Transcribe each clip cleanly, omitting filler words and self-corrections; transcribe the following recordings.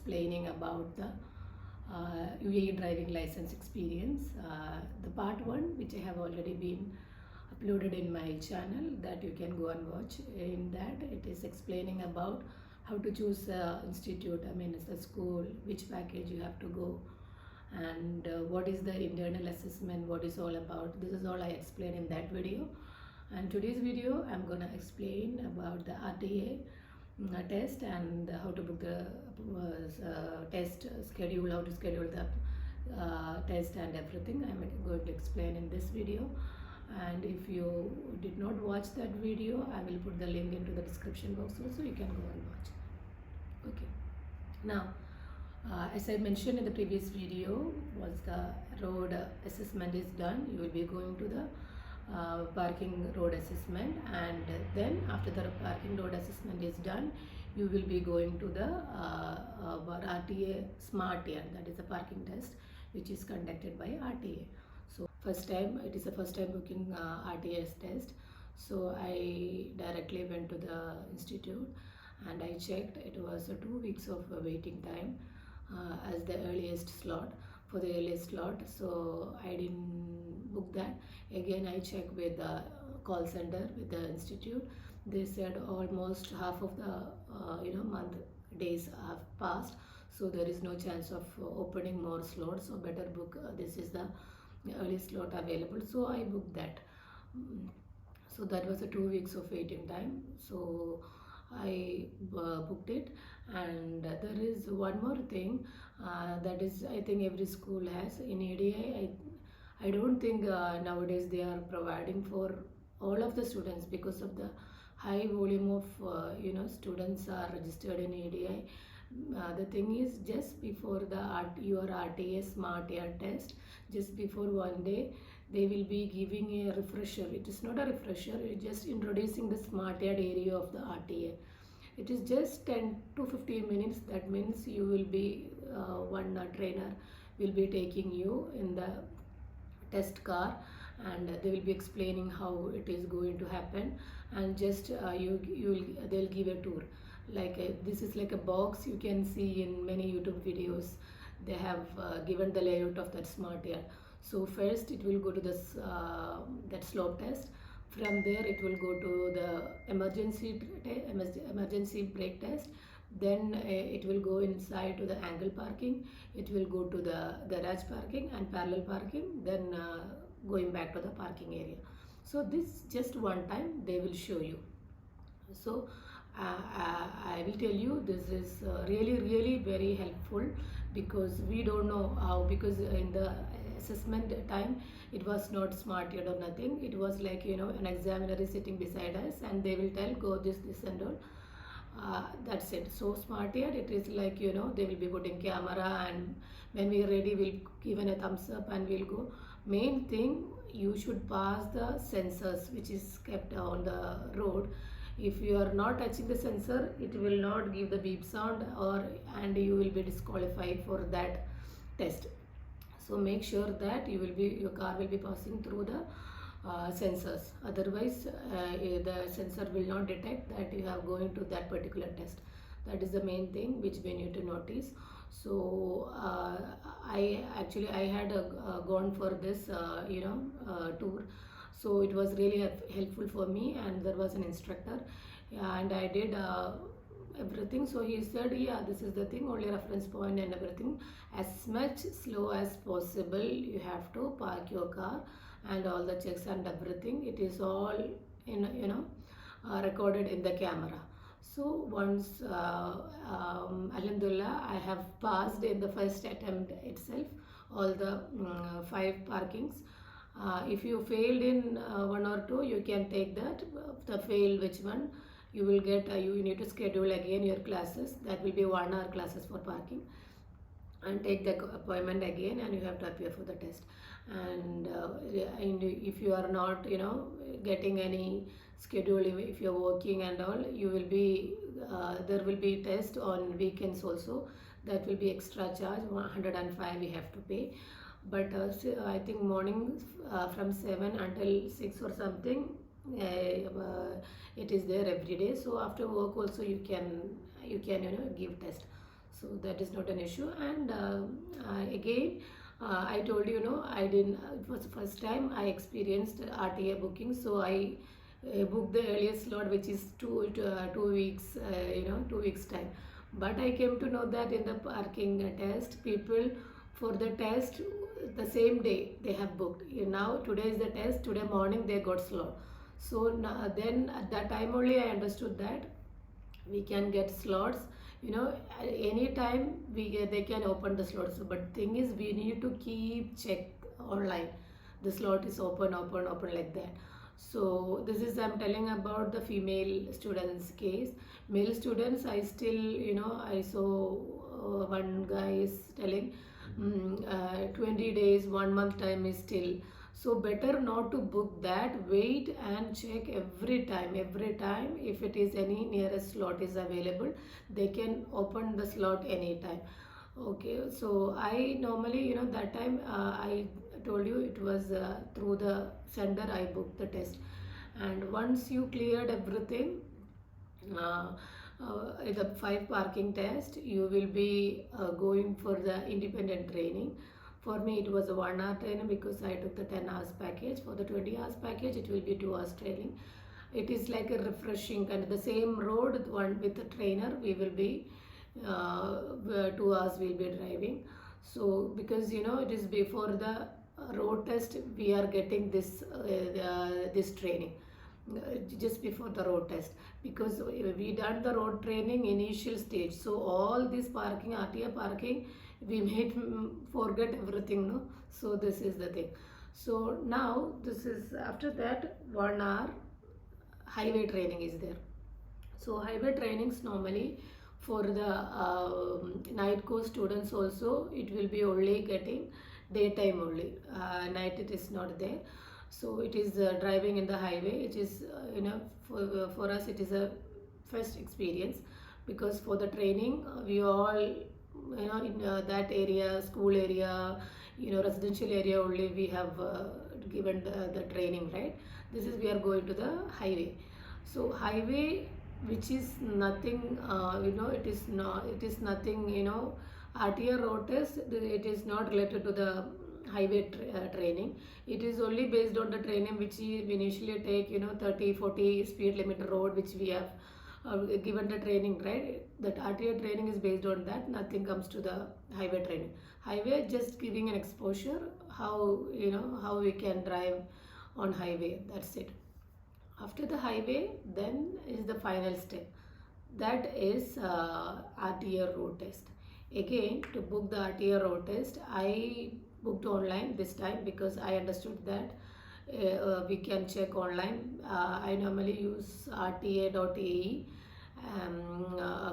explaining about the UAE driving license experience. The part 1, which I have already been uploaded in my channel, that you can go and watch. In that, it is explaining about how to choose institute, I mean it's the school, which package you have to go, and what is the internal assessment, what is all about. This is all I explained in that video. And today's video I'm gonna explain about the RTA test and how to book the test schedule, how to schedule the test and everything. I'm going to explain in this video. And if you did not watch that video, I will put the link into the description box also, you can go and watch. Okay, now as I mentioned in the previous video, once the road assessment is done, you will be going to the parking road assessment, and then after the parking road assessment is done, you will be going to the RTA Smart Year, that is a parking test which is conducted by RTA. So it is the first time booking RTS test. So I directly went to the institute and I checked. It was 2 weeks of waiting time as the earliest slot, for the earliest slot. So I didn't book that. Again I checked with the call center with the institute. They said almost half of the month days have passed, so there is no chance of opening more slots, so better book this is the earliest slot available. So I booked that. So that was a 2 weeks of waiting time. So I booked it. And there is one more thing, that is, I think every school has in ADI. I don't think nowadays they are providing for all of the students, because of the high volume of students are registered in ADI. The thing is, just before your RTA Smart Year test, just before one day, they will be giving a refresher. It is not a refresher, it is just introducing the Smart Year area of the RTA. It is just 10 to 15 minutes. That means you will be one trainer will be taking you in the test car, and they will be explaining how it is going to happen, and just they'll give a tour. Like this is like a box you can see in many YouTube videos. They have given the layout of that Smart Year. So first it will go to this that slope test. From there it will go to the emergency brake test. Then it will go inside to the angle parking. It will go to the garage parking and parallel parking. Then going back to the parking area. So this just one time they will show you. So I will tell you, this is really very helpful, because we don't know how, because in the assessment time it was not Smart Year or nothing. It was like an examiner is sitting beside us and they will tell go this and all. That's it. So Smart Year, it is like they will be putting camera, and when we are ready we'll given a thumbs up and we'll go. Main thing, you should pass the sensors which is kept on the road. If you are not touching the sensor, it will not give the beep sound, and you will be disqualified for that test. So make sure that your car will be passing through the sensors. Otherwise the sensor will not detect that you have going to that particular test. That is the main thing which we need to notice. So I had gone for this tour. So it was really helpful for me, and there was an instructor, and I did everything. So he said, yeah, this is the thing, only reference point and everything. As much slow as possible you have to park your car, and all the checks and everything, it is all recorded in the camera. So once Alhamdulillah, I have passed in the first attempt itself all the 5 parkings. If you failed in 1 or 2, you can take that. The fail which one, you will get you need to schedule again your classes. That will be 1 hour classes for parking, and take the appointment again, and you have to appear for the test. And if you are not getting any schedule, if you are working and all, you will be there will be test on weekends also. That will be extra charge, 105 we have to pay. But I think morning from 7 until 6 or something, it is there every day. So after work also you can give test. so that is not an issue. And again, I told you, I didn't, it was the first time I experienced RTA booking, so I booked the earliest slot, which is 2 weeks, 2 weeks time. But I came to know that in the parking test, people for the test the same day they have booked. Now today is the test, today morning they got slot. So now, then at that time only I understood that we can get slots, at any time they can open the slots. But thing is, we need to keep check online, the slot is open like that. So this is, I'm telling about the female students case. Male students, I still, I saw one guy is telling 20 days, 1 month time is still. So better not to book that. Wait and check every time. If it is any nearest slot is available, they can open the slot anytime. Okay, so I normally, that time I told you it was through the sender I booked the test. And once you cleared everything, uh, the 5 parking test, you will be going for the independent training. For me, it was a 1 hour training because I took the 10 hours package. For the 20 hours package, it will be 2 hours training. It is like a refreshing kind of the same road, one with the trainer. We will be 2 hours we'll be driving. So because it is before the road test, we are getting this training just before the road test, because we done the road training initial stage. So all this parking, RTA parking, we made forget everything, no. So this is the thing. So now this is, after that 1 hour highway training is there. So highway trainings normally for the night course students also, it will be only getting daytime only, night it is not there. So it is driving in the highway. It is for us it is a first experience, because for the training we all in that area, school area, residential area only we have given the training, right? This is, we are going to the highway. So highway, which is nothing, it is nothing, RTR road test, it is not related to the highway training. It is only based on the training which we initially take, 30-40 speed limit road, which we have given the training, right? That RTR training is based on that. Nothing comes to the highway training. Highway just giving an exposure, how how we can drive on highway, that's it. After the highway, then is the final step, that is RTR road test. Again, to book the RTR road test, I booked online this time because I understood that we can check online. I normally use rta.ae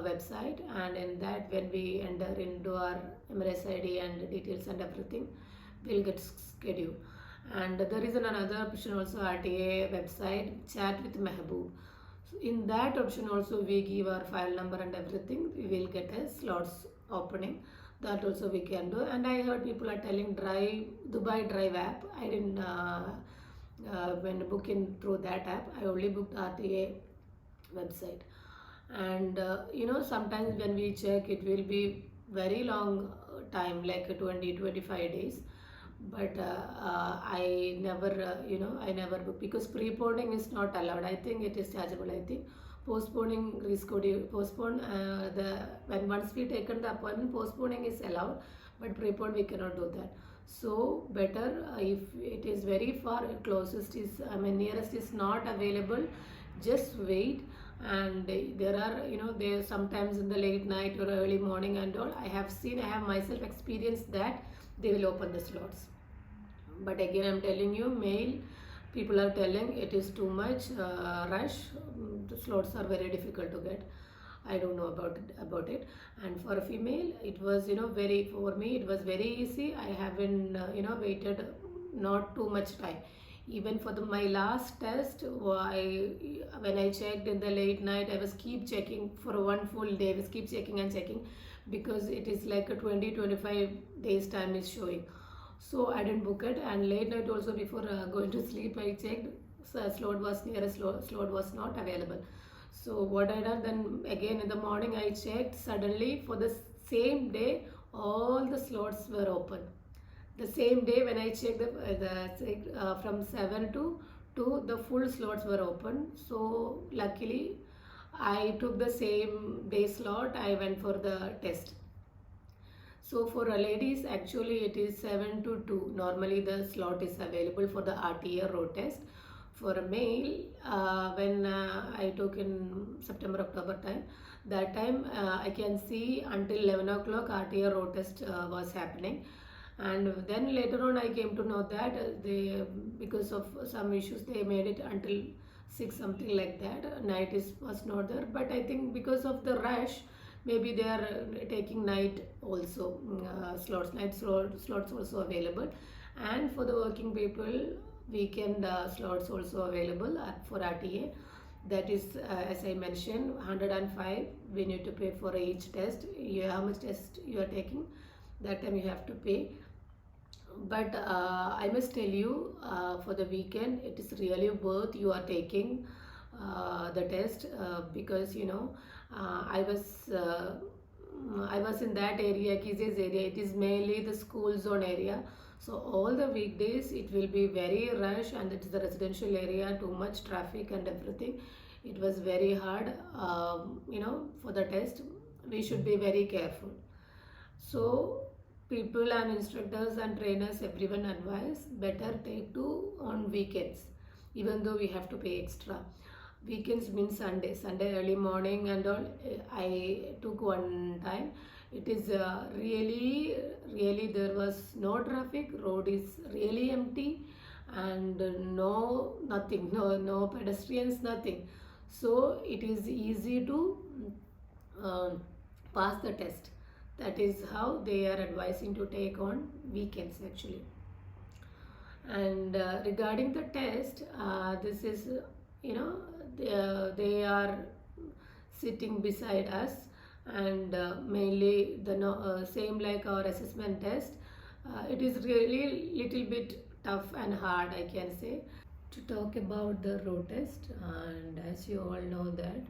website, and in that, when we enter into our MRS ID and details and everything, we'll get schedule. And there is another option also, RTA website, chat with Mehboob. So in that option also, we give our file number and everything, we will get a slots opening. That also we can do. And I heard people are telling Dubai Drive app. I didn't when booking through that app, I only booked RTA website. And sometimes when we check, it will be very long time, like 20-25 days. But I never I never book, because preponing is not allowed. I think it is chargeable. I think postponing, postpone when once we taken the appointment, postponing is allowed, but prepone we cannot do that. So better if it is very far, closest is, nearest is not available, just wait. And there are there sometimes in the late night or early morning and all, I have myself experienced that they will open the slots. But again, I'm telling you, male people are telling it is too much rush. The slots are very difficult to get. I don't know about it. And for a female, it was for me it was very easy. I haven't waited not too much time. Even for my last test, when I checked in the late night, I was keep checking for one full day. I was keep checking and checking, because it is like a 20-25 days time is showing. So I didn't book it. And late night also, before going to sleep, I checked. So slot was nearest slot was not available. So what I done then, again in the morning I checked. Suddenly for the same day all the slots were open. The same day when I checked from 7 to 2, the full slots were open. So luckily I took the same day slot. I went for the test. So for ladies, actually it is 7 to 2. Normally the slot is available for the RTA road test. For a male, when I took in September, October time, that time I can see until 11 o'clock RTA road test was happening. And then later on I came to know that they, because of some issues, they made it until 6, something like that. Night was not there, but I think because of the rush, maybe they are taking night also, night slots also available. And for the working people, weekend slots also available for RTA. That is, as I mentioned, 105 we need to pay for each test. How much test you are taking, that time you have to pay. But I must tell you, for the weekend it is really worth you are taking the test, because I was in that area, Kizes area. It is mainly the school zone area. So all the weekdays it will be very rush, and it is the residential area, too much traffic and everything. It was very hard, for the test. We should be very careful. So people and instructors and trainers, everyone advise better take two on weekends, even though we have to pay extra. Weekends means Sunday early morning and all. I took one time. It is really there was no traffic. Road is really empty, and nothing, no pedestrians, nothing. So it is easy to pass the test. That is how they are advising to take on weekends actually. And regarding the test, this is, they are sitting beside us, and mainly the same like our assessment test. It is really little bit tough and hard, I can say. To talk about the road test, and as you all know that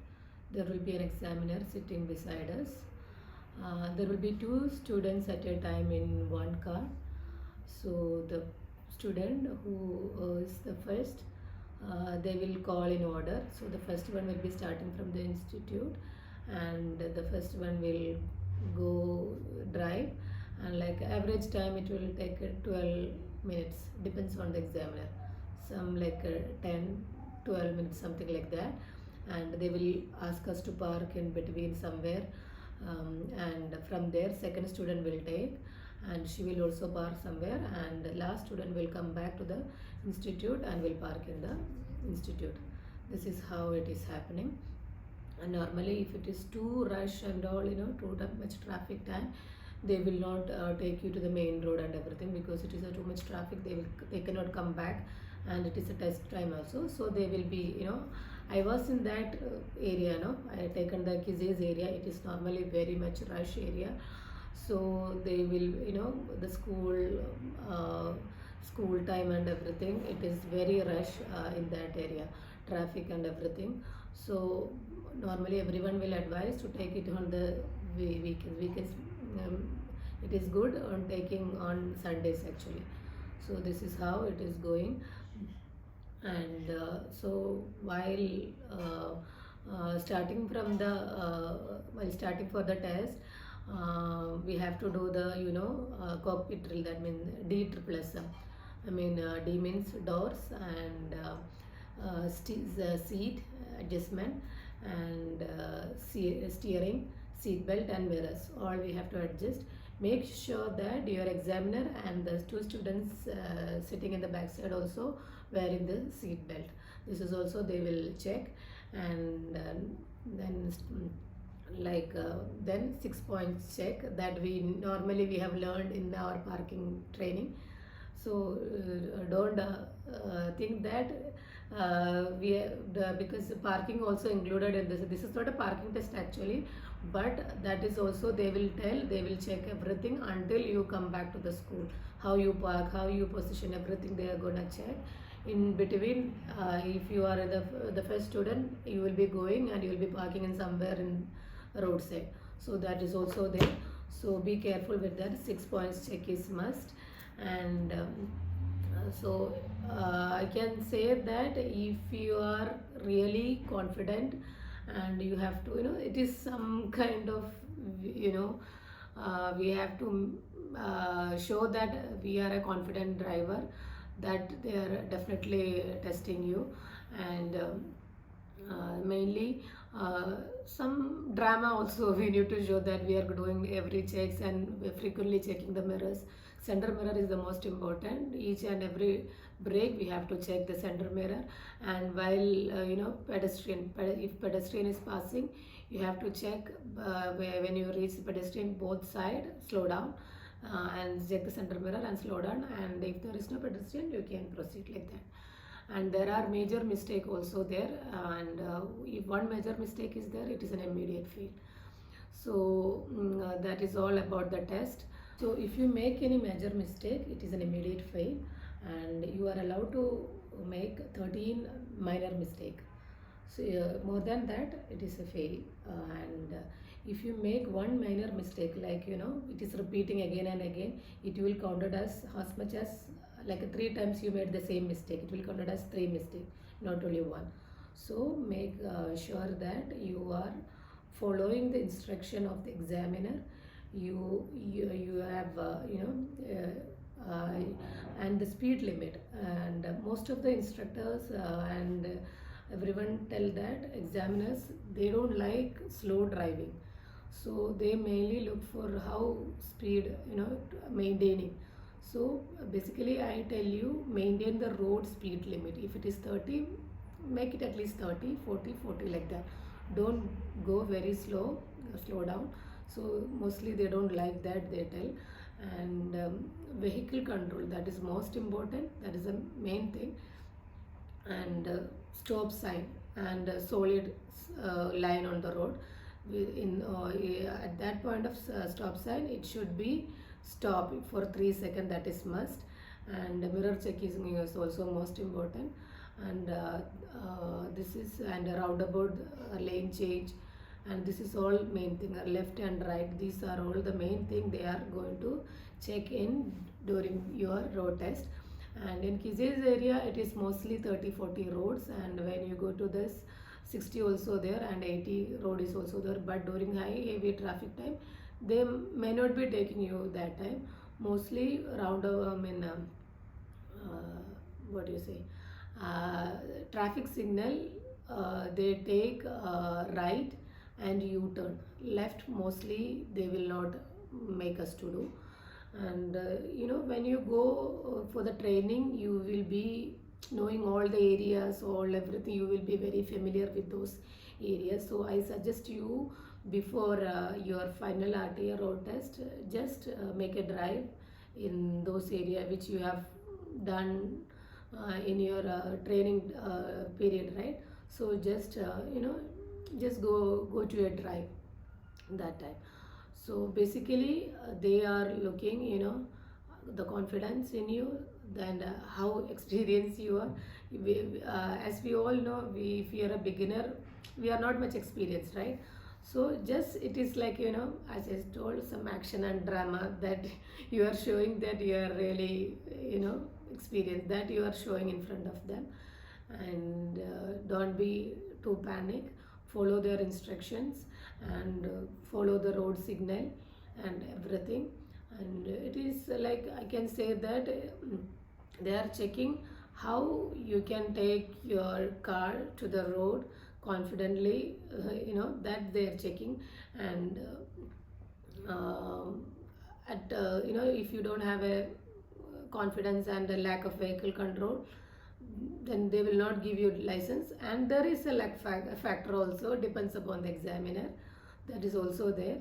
there will be an examiner sitting beside us. There will be two students at a time in one car. So the student who is the first, they will call in order. So the first one will be starting from the institute, and the first one will go drive, and like average time it will take 12 minutes, depends on the examiner. Some like 10 12 minutes, something like that. And they will ask us to park in between somewhere, and from there second student will take, and she will also park somewhere, and the last student will come back to the institute and will park in the institute. This is how it is happening. And normally if it is too rush and all, too much traffic time, they will not take you to the main road and everything, because it is too much traffic. They cannot come back, and it is a test time also. So they will be, I was in that area, I had taken the Kizes area. It is normally very much rush area. So they will, the school time and everything, it is very rush in that area, traffic and everything. So normally everyone will advise to take it on the weekends. It is good on taking on Sundays actually. So this is how it is going. And so while starting from the while starting for the test, we have to do the cockpit drill. That means D triple S. D means doors, and seat adjustment, and steering, seat belt and mirrors. All we have to adjust. Make sure that your examiner and the two students sitting in the back side also wearing the seat belt. This is also they will check. And then 6 points check that we normally we have learned in our parking training. So don't think that because parking also included in this. This is not a parking test actually, but that is also they will check everything until you come back to the school. How you park, how you position, everything they are gonna check. In between, if you are the first student, you will be going and you will be parking in somewhere in roadside. So that is also there. So be careful with that. 6 points check is must. And I can say that if you are really confident and you have to, it is some kind of, we have to show that we are a confident driver, that they are definitely testing you. And mainly some drama also we need to show that we are doing every checks and we're frequently checking the mirrors. Center mirror is the most important. Each and every break we have to check the center mirror. And while if pedestrian is passing, you have to check when you reach the pedestrian both side, slow down and check the center mirror and slow down. And if there is no pedestrian, you can proceed like that. And there are major mistake also there, and if one major mistake is there, it is an immediate fail. So that is all about the test. So if you make any major mistake, it is an immediate fail, and you are allowed to make 13 minor mistake. So more than that, it is a fail. And if you make one minor mistake, like it is repeating again and again, it will counted as much as like 3 times you made the same mistake. It will counted as 3 mistake, not only one. So make sure that you are following the instruction of the examiner. You have and the speed limit. And most of the instructors and everyone tell that examiners, they don't like slow driving, so they mainly look for how speed maintaining. So basically I tell you, maintain the road speed limit. If it is 30, make it at least 30, 40, 40 like that. Don't go very slow down. So mostly they don't like that, they tell. And vehicle control, that is most important, that is the main thing. And stop sign and solid line on the road. At that point of stop sign, it should be stop for 3 seconds, that is must. And mirror check is also most important. And this is, and roundabout lane change, and this is all main thing. Left and right, these are all the main thing they are going to check in during your road test. And in Kizes area, it is mostly 30-40 roads, and when you go to this 60 also there, and 80 road is also there. But during high heavy traffic time, they may not be taking you that time. Mostly what do you say, traffic signal, they take right and U-turn. Left mostly they will not make us to do. And when you go for the training, you will be knowing all the areas, everything. You will be very familiar with those areas. So I suggest you, before your final RTA road test, just make a drive in those areas which you have done in your training period, right? So just just go to a drive that time. So basically they are looking the confidence in you, then how experienced you are. As we all know, if you are a beginner, we are not much experienced, right? So just it is like as I told, some action and drama, that you are showing that you are really experienced, that you are showing in front of them. And don't be too panic. Follow their instructions, and follow the road signal and everything. And it is like, I can say that they are checking how you can take your car to the road confidently, that they are checking. And if you don't have a confidence and a lack of vehicle control, then they will not give you license. And there is a lack factor also, depends upon the examiner, that is also there.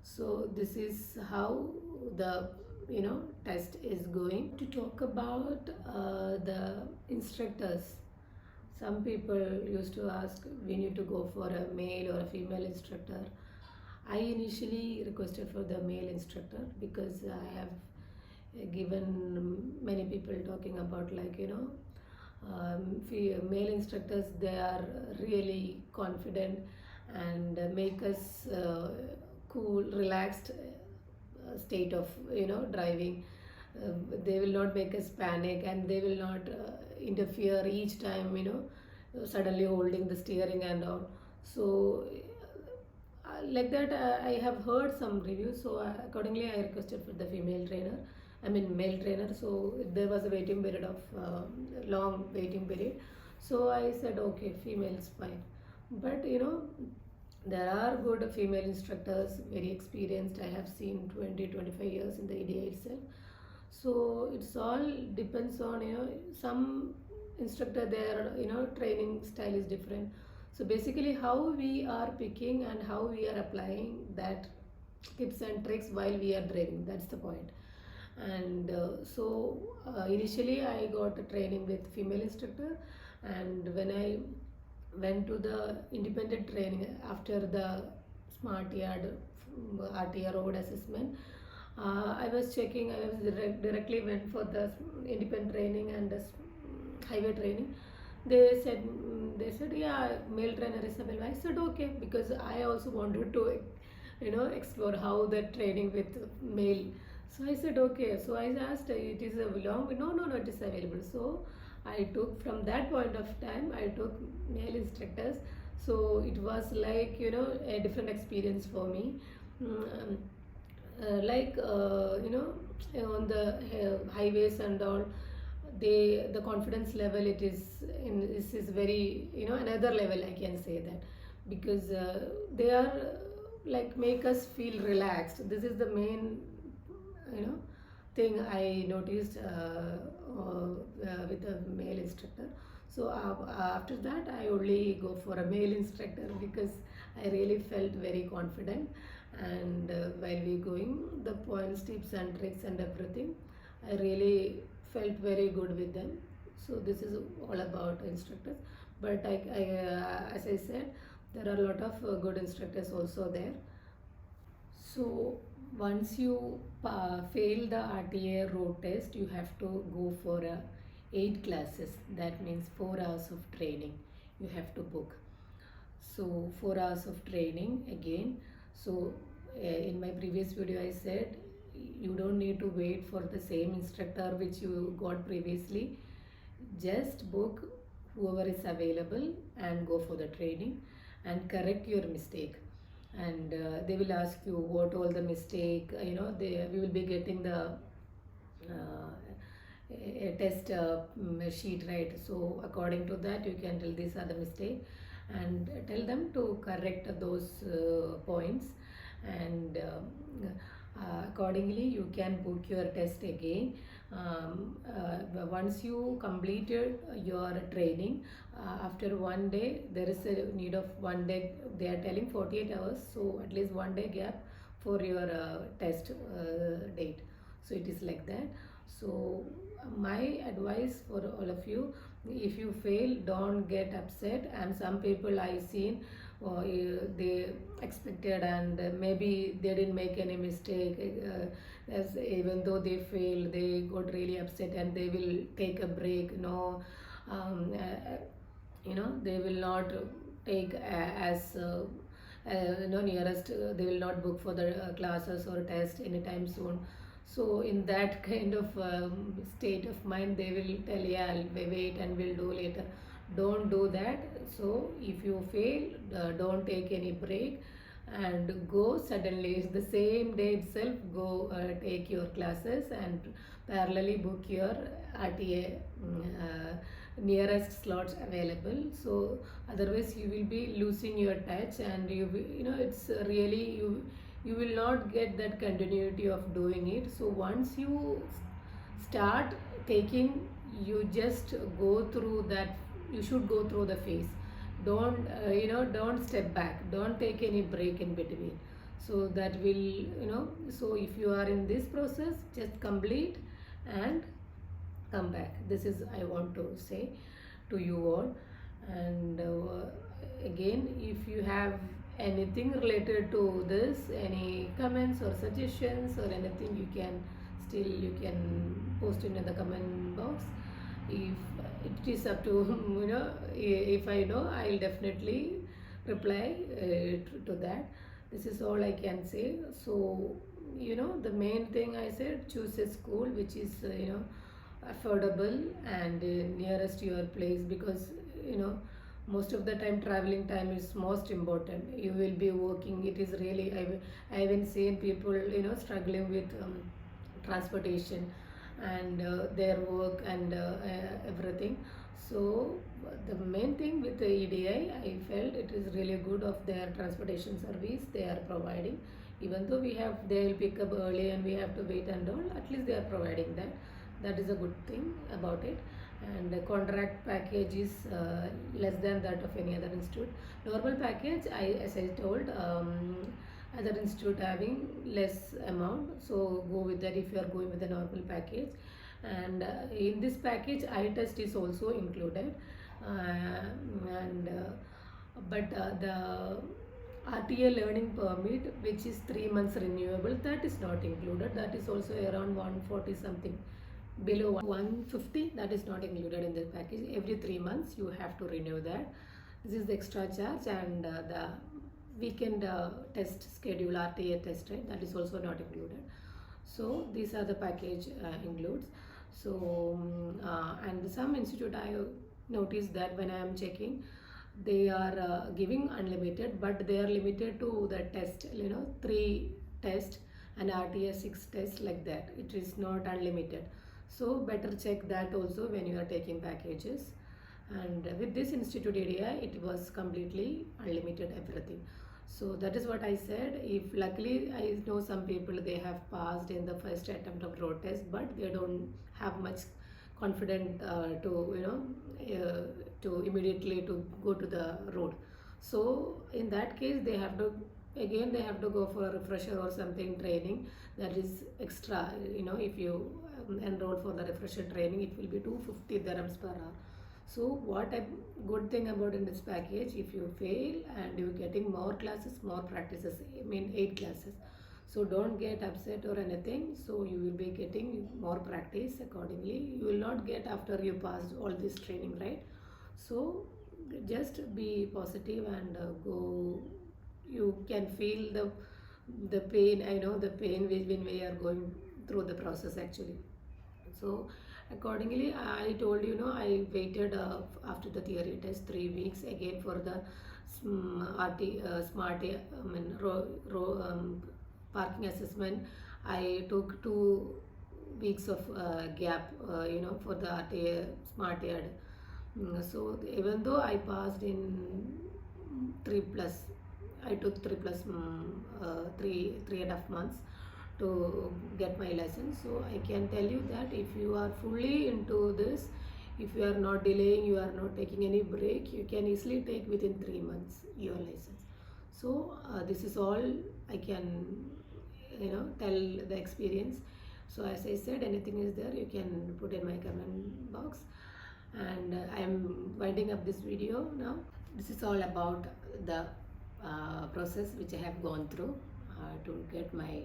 So this is how the test is going. To talk about the instructors, some people used to ask, we need to go for a male or a female instructor. I initially requested for the male instructor, because I have given many people talking about, like male instructors, they are really confident and make us cool, relaxed state of driving. They will not make us panic, and they will not interfere each time, suddenly holding the steering and all. So like that, I have heard some reviews. So accordingly, I requested for the female trainer, I mean male trainer. So there was a waiting period of long waiting period. So I said, okay, female is fine. But there are good female instructors, very experienced. I have seen 20-25 years in the India itself. So it's all depends on some instructor, their training style is different. So basically how we are picking and how we are applying that tips and tricks while we are driving, that's the point. And initially I got a training with female instructor, and when I went to the independent training after the smart yard RTR road assessment, I was checking. I was directly went for the independent training and the highway training. They said yeah, male trainer is available. I said okay, because I also wanted to explore how the training with male. So I said okay. So I asked, it is a long? No, it is available. So I took, from that point of time, I took male instructors. So it was like a different experience for me. Mm, like on the highways and all, the confidence level, it is in this is very another level, I can say that, because they are like make us feel relaxed. This is the main you know thing I noticed with a male instructor. So after that I only go for a male instructor, because I really felt very confident. And while we going the points, tips and tricks and everything, I really felt very good with them. So this is all about instructors. But as I said, there are a lot of good instructors also there. So once you fail the RTA road test, you have to go for 8 classes. That means 4 hours of training you have to book. So 4 hours of training again. So in my previous video I said you don't need to wait for the same instructor which you got previously. Just book whoever is available and go for the training and correct your mistake. And they will ask you what all the mistake, we will be getting the a test sheet, right? So according to that you can tell these are the mistake, and tell them to correct those points. And accordingly you can book your test again. Once you completed your training, after 1 day, there is a need of 1 day. They are telling 48 hours, so at least 1 day gap for your test date. So it is like that. So my advice for all of you, if you fail, don't get upset. And some people I seen, they expected, and maybe they didn't make any mistake, as even though they failed, they got really upset and they will take a break. No, they will not take as nearest, they will not book for the classes or test anytime soon. So in that kind of state of mind, they will tell, yeah, I'll wait and we'll do later. Don't do that. So if you fail, don't take any break and go suddenly the same day itself, go take your classes and parallelly book your RTA nearest slots available. So otherwise you will be losing your touch, and it's really, you will not get that continuity of doing it. So once you start taking, you just go through that, you should go through the phase. Don't don't step back, don't take any break in between. So that will so if you are in this process, just complete and come back. This is I want to say to you all. And again, if you have anything related to this, any comments or suggestions or anything, you can post it in the comment box. If it is up to if I know, I'll definitely reply to that. This is all I can say. So the main thing I said, choose a school which is affordable and nearest your place, because most of the time traveling time is most important. You will be working, it is really, I haven't seen people struggling with transportation and their work and everything. So the main thing with the EDI, I felt it is really good of their transportation service they are providing. Even though they will pick up early and we have to wait and all, at least they are providing that. That is a good thing about it. And the contract package is less than that of any other institute. Normal package, as I told, other institute having less amount, so go with that if you are going with the normal package. And in this package, eye test is also included. And but the RTA learning permit, which is 3 months renewable, that is not included. That is also around 140 something, below 150. That is not included in the package. Every 3 months you have to renew that. This is the extra charge. And the weekend test schedule, RTA test, right, that is also not included. So these are the package includes. So and some institute I noticed that when I am checking, they are giving unlimited, but they are limited to the test, 3 tests and RTA 6 tests, like that. It is not unlimited. So better check that also when you are taking packages. And with this institute area, it was completely unlimited everything. So that is what I said. If luckily, I know some people, they have passed in the first attempt of road test, but they don't have much confident to immediately to go to the road. So in that case, they have to go for a refresher or something training, that is extra. If you enroll for the refresher training, it will be 250 dirhams per hour. So what a good thing about in this package, if you fail and you're getting more classes, more practices, I mean 8 classes. So don't get upset or anything. So you will be getting more practice accordingly. You will not get after you passed all this training, right? So just be positive and go. You can feel the pain. I know the pain when we are going through the process actually. So accordingly, I told I waited after the theory test 3 weeks again for the smart I mean parking assessment. I took 2 weeks of gap for the RTA smart yard. So even though I passed in 3 plus, I took 3 plus 3.5 months to get my license. So I can tell you that if you are fully into this, if you are not delaying, you are not taking any break, you can easily take within 3 months your license. So this is all I can tell the experience. So as I said, anything is there, you can put in my comment box. And I am winding up this video now. This is all about the process which I have gone through to get my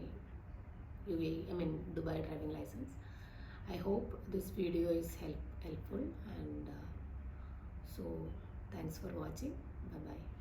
UAE, I mean Dubai driving license. I hope this video is helpful. And so thanks for watching. Bye bye.